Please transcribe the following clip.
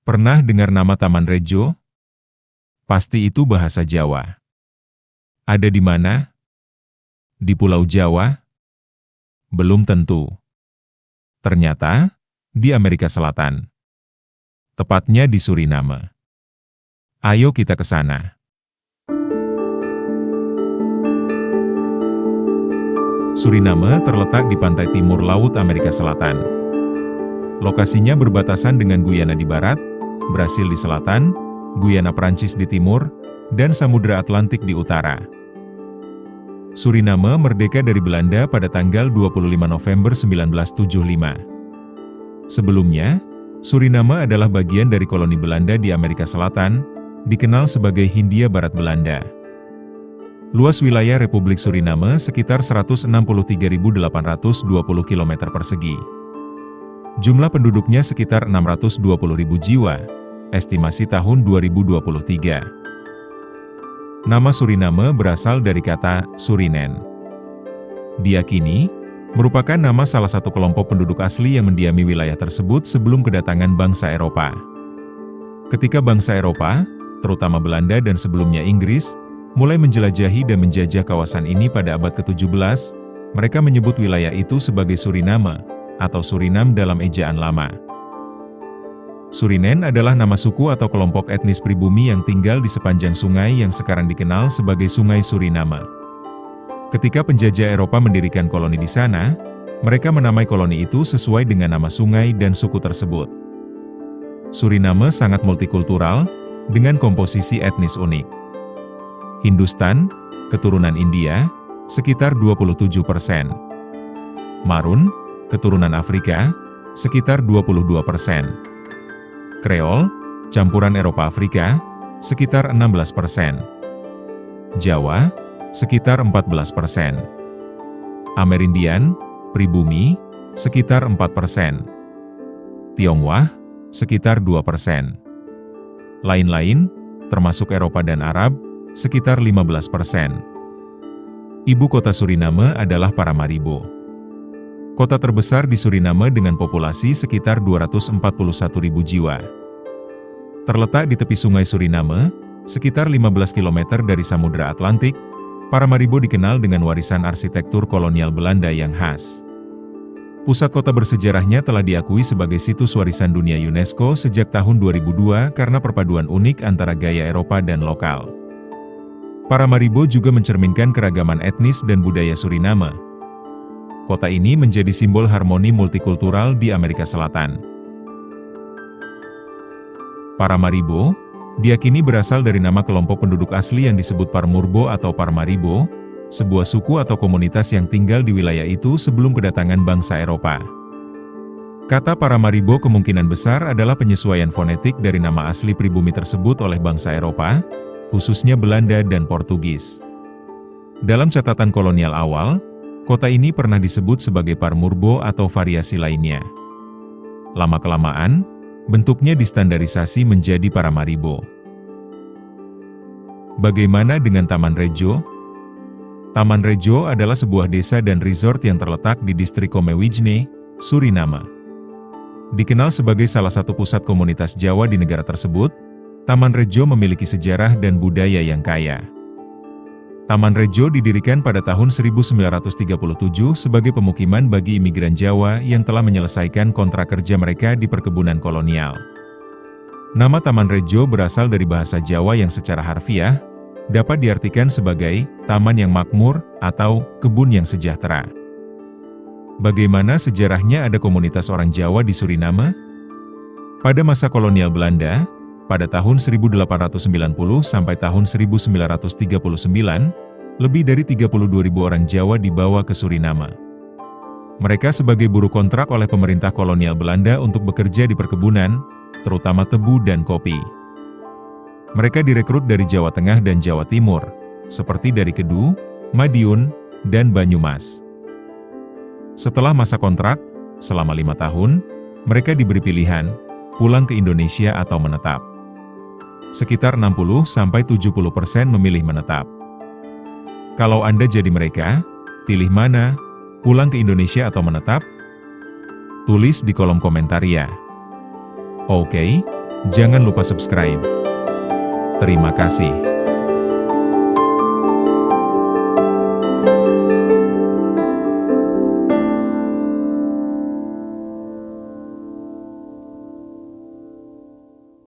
Pernah dengar nama Taman Rejo? Pasti itu bahasa Jawa. Ada di mana? Di Pulau Jawa? Belum tentu. Ternyata, di Amerika Selatan. Tepatnya di Suriname. Ayo kita ke sana. Suriname terletak di pantai timur Laut Amerika Selatan. Lokasinya berbatasan dengan Guyana di barat, Brasil di selatan, Guyana Prancis di timur, dan Samudra Atlantik di utara. Suriname merdeka dari Belanda pada tanggal 25 November 1975. Sebelumnya, Suriname adalah bagian dari koloni Belanda di Amerika Selatan, dikenal sebagai Hindia Barat Belanda. Luas wilayah Republik Suriname sekitar 163.820 km persegi. Jumlah penduduknya sekitar 620.000 jiwa, estimasi tahun 2023. Nama Suriname berasal dari kata Surinen. Diyakini, merupakan nama salah satu kelompok penduduk asli yang mendiami wilayah tersebut sebelum kedatangan bangsa Eropa. Ketika bangsa Eropa, terutama Belanda dan sebelumnya Inggris, mulai menjelajahi dan menjajah kawasan ini pada abad ke-17, mereka menyebut wilayah itu sebagai Suriname, atau Surinam dalam ejaan lama. Surinen adalah nama suku atau kelompok etnis pribumi yang tinggal di sepanjang sungai yang sekarang dikenal sebagai Sungai Suriname. Ketika penjajah Eropa mendirikan koloni di sana, mereka menamai koloni itu sesuai dengan nama sungai dan suku tersebut. Suriname sangat multikultural, dengan komposisi etnis unik. Hindustan, keturunan India, sekitar 27%. Marun, keturunan Afrika, sekitar 22%. Kreol, campuran Eropa-Afrika, sekitar 16%. Jawa, sekitar 14%. Amerindian, pribumi, sekitar 4%. Tionghoa, sekitar 2%. Lain-lain, termasuk Eropa dan Arab, sekitar 15%. Ibu kota Suriname adalah Paramaribo. Kota terbesar di Suriname dengan populasi sekitar 241.000 jiwa. Terletak di tepi sungai Suriname, sekitar 15 km dari Samudra Atlantik, Paramaribo dikenal dengan warisan arsitektur kolonial Belanda yang khas. Pusat kota bersejarahnya telah diakui sebagai situs warisan dunia UNESCO sejak tahun 2002 karena perpaduan unik antara gaya Eropa dan lokal. Paramaribo juga mencerminkan keragaman etnis dan budaya Suriname. Kota ini menjadi simbol harmoni multikultural di Amerika Selatan. Paramaribo diyakini berasal dari nama kelompok penduduk asli yang disebut Parmurbo atau Parmaribo, sebuah suku atau komunitas yang tinggal di wilayah itu sebelum kedatangan bangsa Eropa. Kata Paramaribo kemungkinan besar adalah penyesuaian fonetik dari nama asli pribumi tersebut oleh bangsa Eropa, khususnya Belanda dan Portugis. Dalam catatan kolonial awal, kota ini pernah disebut sebagai Parmurbo atau variasi lainnya. Lama-kelamaan, bentuknya distandarisasi menjadi Paramaribo. Bagaimana dengan Taman Rejo? Taman Rejo adalah sebuah desa dan resort yang terletak di distrik Komewijne, Suriname. Dikenal sebagai salah satu pusat komunitas Jawa di negara tersebut, Taman Rejo memiliki sejarah dan budaya yang kaya. Taman Rejo didirikan pada tahun 1937 sebagai pemukiman bagi imigran Jawa yang telah menyelesaikan kontrak kerja mereka di perkebunan kolonial. Nama Taman Rejo berasal dari bahasa Jawa yang secara harfiah dapat diartikan sebagai taman yang makmur atau kebun yang sejahtera. Bagaimana sejarahnya ada komunitas orang Jawa di Suriname? Pada masa kolonial Belanda, pada tahun 1890 sampai tahun 1939, lebih dari 32.000 orang Jawa dibawa ke Suriname. Mereka sebagai buruh kontrak oleh pemerintah kolonial Belanda untuk bekerja di perkebunan, terutama tebu dan kopi. Mereka direkrut dari Jawa Tengah dan Jawa Timur, seperti dari Kedu, Madiun, dan Banyumas. Setelah masa kontrak, selama 5 tahun, mereka diberi pilihan, pulang ke Indonesia atau menetap. Sekitar 60-70% memilih menetap. Kalau Anda jadi mereka, pilih mana? Pulang ke Indonesia atau menetap? Tulis di kolom komentar ya. Oke, jangan lupa subscribe. Terima kasih.